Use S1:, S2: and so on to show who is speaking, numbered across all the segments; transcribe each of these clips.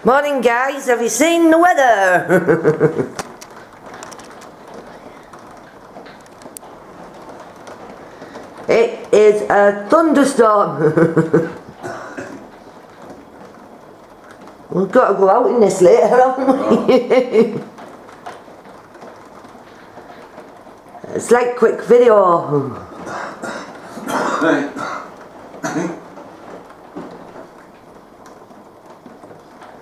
S1: Morning guys, have you seen the weather? It is a thunderstorm. We've got to go out in this later, haven't we? It's like quick video.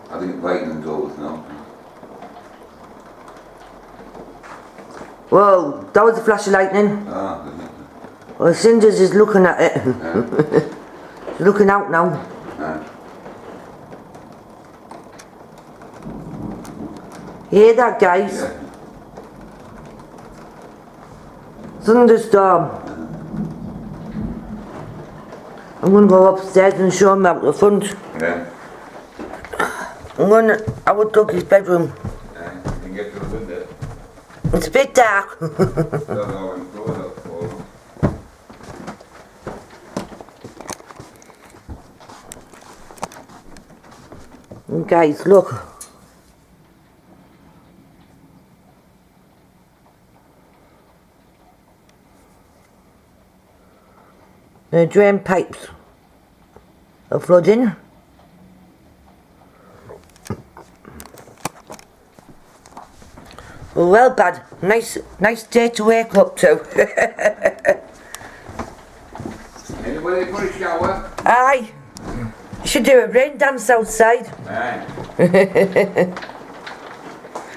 S2: I think lightning goes now.
S1: Whoa, that was a flash of lightning. Well, Cinders is looking at it. He's looking out now. You hear that, guys?
S2: Yeah.
S1: Thunderstorm. I'm going to go upstairs and show him out the front.
S2: Yeah.
S1: I'm going to our doggy's bedroom.
S2: Yeah, you can get to the window.
S1: It's a bit dark. Guys, look. The drain pipes are flooding. Well, bad. Nice day to wake up to.
S2: Anybody put a shower?
S1: Aye. You should do a rain dance outside.
S2: Aye.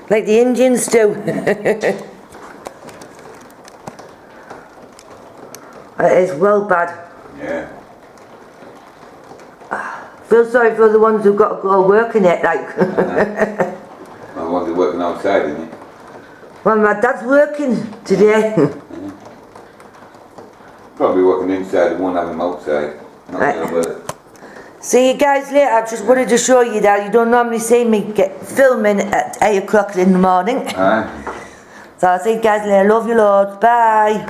S1: Like the Indians do. It is well bad.
S2: Yeah.
S1: Feel sorry for the ones who've got to go working it, like.
S2: Well, the ones who are working outside, isn't it?
S1: Well, my dad's working today.
S2: Probably working inside and won't have them outside. Not gonna work.
S1: See you guys later. I just wanted to show you that you don't normally see me filming at 8 o'clock in the morning.
S2: Aye.
S1: So I'll see you guys later. Love you loads. Bye.